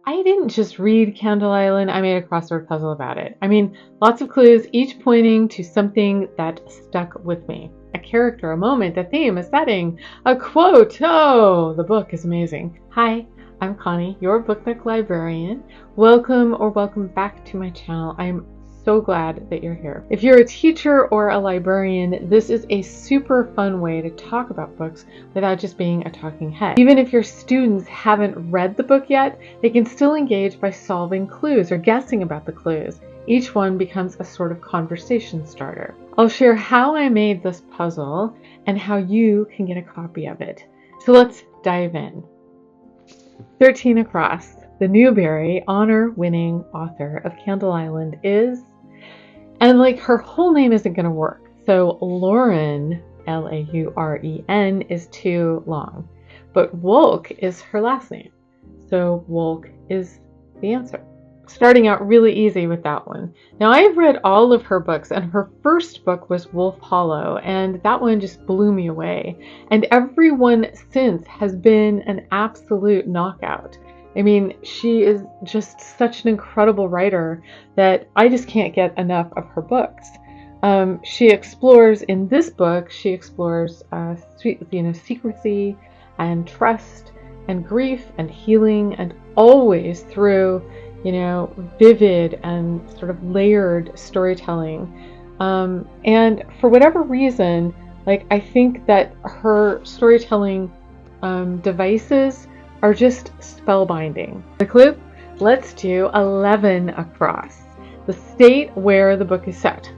I didn't just read Candle Island, I made a crossword puzzle about it. I mean, lots of clues, each pointing to something that stuck with me. A character, a moment, a theme, a setting, a quote. Oh, the book is amazing. Hi, I'm Connie, your book nook librarian. Welcome back to my channel. I'm so glad that you're here. If you're a teacher or a librarian, this is a super fun way to talk about books without just being a talking head. Even if your students haven't read the book yet, they can still engage by solving clues or guessing about the clues. Each one becomes a sort of conversation starter. I'll share how I made this puzzle and how you can get a copy of it. So let's dive in. 13 across. The Newbery honor-winning author of Candle Island is, and like her whole name isn't going to work. So Lauren, Lauren, is too long. But Wolk is her last name. So Wolk is the answer. Starting out really easy with that one. Now I've read all of her books, and her first book was Wolf Hollow, and that one just blew me away. And every one since has been an absolute knockout. I mean, she is just such an incredible writer that I just can't get enough of her books. She explores, in this book, she explores secrecy and trust and grief and healing, and always through vivid and sort of layered storytelling. And for whatever reason, I think that her storytelling devices are just spellbinding. The clue? Let's do 11 across. The state where the book is set.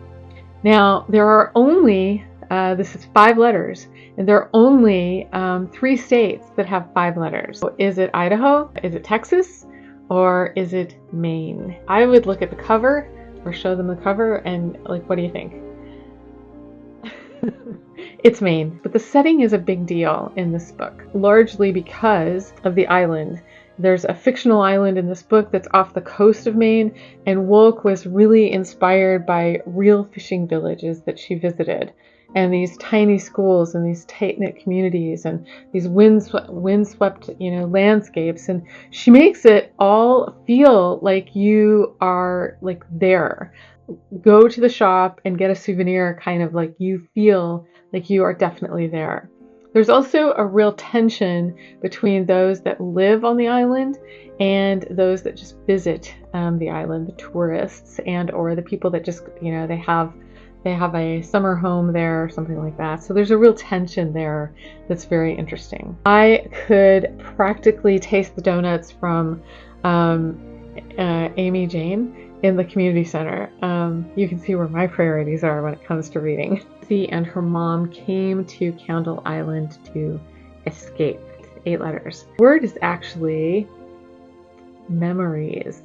Now, there are only, this is 5 letters, and there are only 3 states that have 5 letters. So is it Idaho? Is it Texas? Or is it Maine? I would look at the cover or show them the cover and what do you think? It's Maine, but the setting is a big deal in this book, largely because of the island. There's a fictional island in this book that's off the coast of Maine, and Wolk was really inspired by real fishing villages that she visited, and these tiny schools and these tight-knit communities and these windswept landscapes, and she makes it all feel like you are there. Go to the shop and get a souvenir, kind of like you feel like you are definitely there. There's also a real tension between those that live on the island and those that just visit the island, the tourists and or the people that just, they have a summer home there or something like that. So there's a real tension there that's very interesting. I could practically taste the donuts from Amy Jane in the community center. You can see where my priorities are when it comes to reading. Lucy and her mom came to Candle Island to escape. 8 letters. The word is actually memories.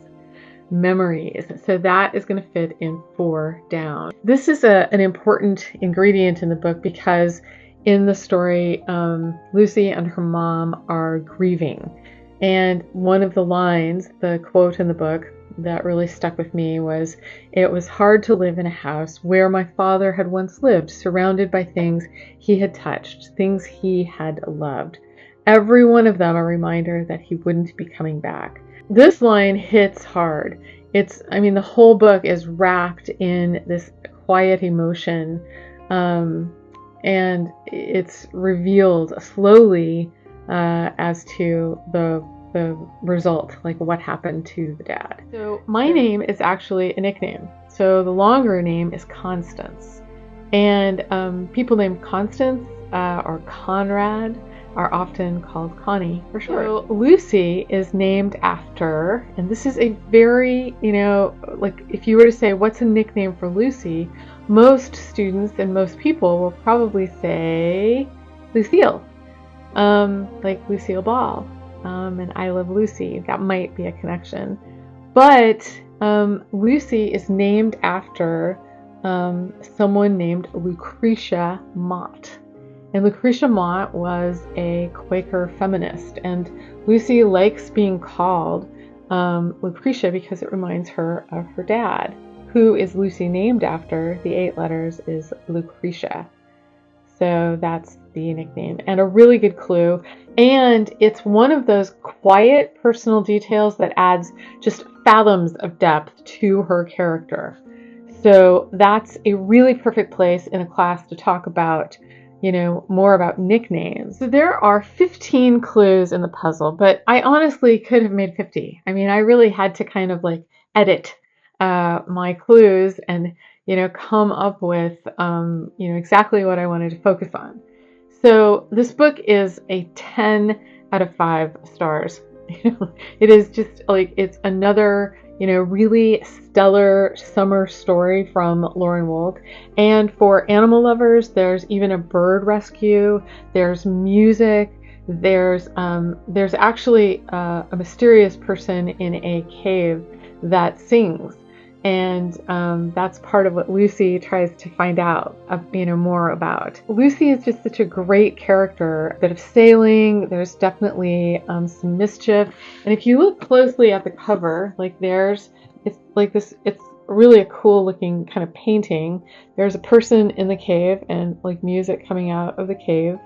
Memories. So that is going to fit in 4 down. This is an important ingredient in the book because in the story, Lucy and her mom are grieving. And one of the lines, the quote in the book that really stuck with me was, "It was hard to live in a house where my father had once lived, surrounded by things he had touched, things he had loved. Every one of them a reminder that he wouldn't be coming back." This line hits hard. The whole book is wrapped in this quiet emotion, and it's revealed slowly as to the result, what happened to the dad. So my name is actually a nickname. So the longer name is Constance. And people named Constance or Conrad are often called Connie for short. So Lucy is named after, and this is a very, if you were to say, what's a nickname for Lucy, most students and most people will probably say Lucille, like Lucille Ball. And I Love Lucy. That might be a connection. But Lucy is named after someone named Lucretia Mott. And Lucretia Mott was a Quaker feminist. And Lucy likes being called Lucretia because it reminds her of her dad, who is Lucy named after. The 8 letters is Lucretia. So that's the nickname, and a really good clue. And it's one of those quiet personal details that adds just fathoms of depth to her character. So that's a really perfect place in a class to talk about, more about nicknames. So there are 15 clues in the puzzle, but I honestly could have made 50. I mean, I really had to kind of like edit my clues and, come up with, exactly what I wanted to focus on. So this book is a 10 out of 5 stars. It is just like, it's another, really stellar summer story from Lauren Wolk. And for animal lovers, there's even a bird rescue, there's music, there's actually a mysterious person in a cave that sings. And that's part of what Lucy tries to find out, more about. Lucy is just such a great character. A bit of sailing, there's definitely some mischief. And if you look closely at the cover, it's like this, it's really a cool looking kind of painting. There's a person in the cave and like music coming out of the cave.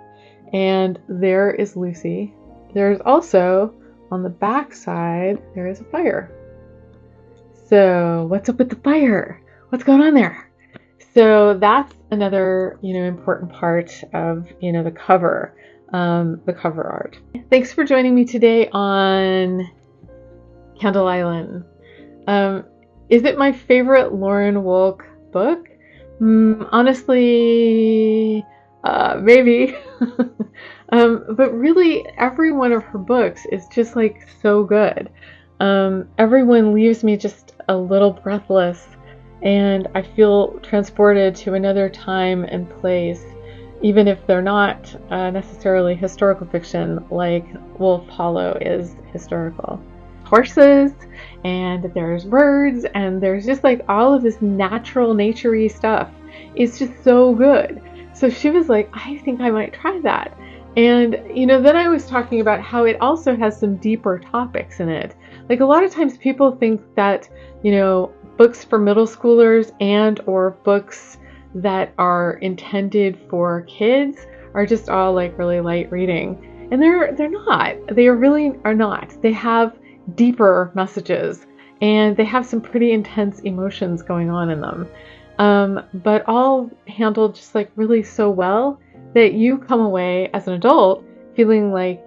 And there is Lucy. There's also, on the back side, there is a fire. So what's up with the fire? What's going on there? So that's another, important part of, the cover art. Thanks for joining me today on Candle Island. Is it my favorite Lauren Wolk book? Honestly, maybe. But really, every one of her books is just like so good. Everyone leaves me just a little breathless, and I feel transported to another time and place, even if they're not necessarily historical fiction like Wolf Hollow is historical. Horses, and there's birds, and there's just like all of this natural, nature-y stuff. It's just so good. So she was like, I think I might try that. And, then I was talking about how it also has some deeper topics in it. Like a lot of times people think that, books for middle schoolers and or books that are intended for kids are just all like really light reading. And they're not. They really are not. They have deeper messages and they have some pretty intense emotions going on in them. But all handled just like really so well that you come away as an adult feeling like,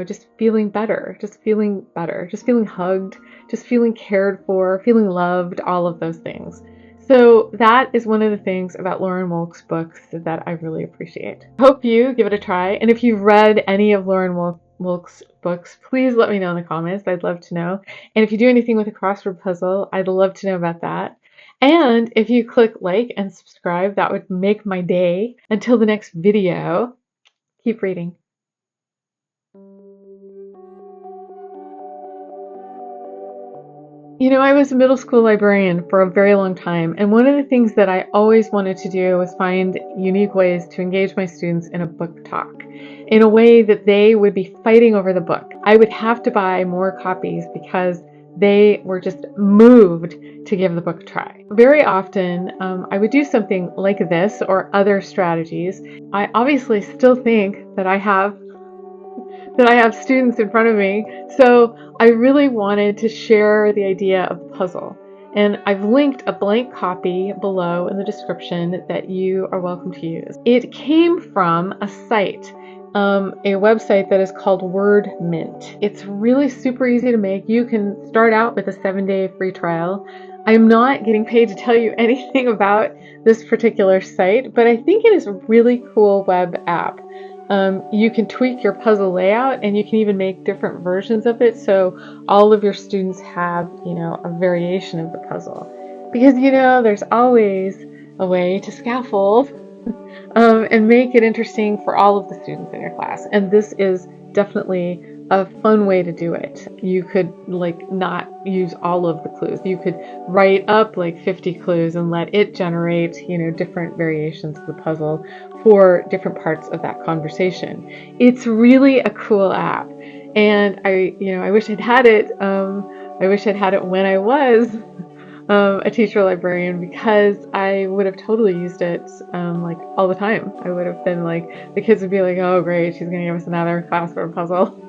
just feeling better, just feeling hugged, just feeling cared for, feeling loved, all of those things. So that is one of the things about Lauren Wolk's books that I really appreciate. Hope you give it a try. And if you've read any of Lauren Wolk's books, please let me know in the comments. I'd love to know. And if you do anything with a crossword puzzle, I'd love to know about that. And if you click like and subscribe, that would make my day. Until the next video, keep reading. I was a middle school librarian for a very long time, and one of the things that I always wanted to do was find unique ways to engage my students in a book talk, in a way that they would be fighting over the book. I would have to buy more copies because they were just moved to give the book a try. Very often, I would do something like this or other strategies. I obviously still think that I have students in front of me, so I really wanted to share the idea of the puzzle. And I've linked a blank copy below in the description that you are welcome to use. It came from a site, a website that is called WordMint. It's really super easy to make. You can start out with a 7-day free trial. I'm not getting paid to tell you anything about this particular site, but I think it is a really cool web app. You can tweak your puzzle layout and you can even make different versions of it so all of your students have, a variation of the puzzle. Because, there's always a way to scaffold and make it interesting for all of the students in your class. And this is definitely a fun way to do it. You could not use all of the clues. You could write up 50 clues and let it generate, different variations of the puzzle for different parts of that conversation. It's really a cool app. And I wish I'd had it. I wish I'd had it when I was a teacher librarian, because I would have totally used it like all the time. I would have been like, the kids would be like, oh great, she's gonna give us another crossword puzzle.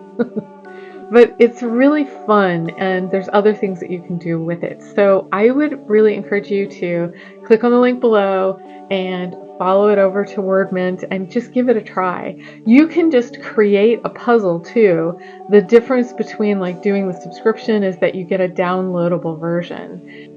But it's really fun, and there's other things that you can do with it. So I would really encourage you to click on the link below and follow it over to WordMint and just give it a try. You can just create a puzzle too. The difference between like doing the subscription is that you get a downloadable version.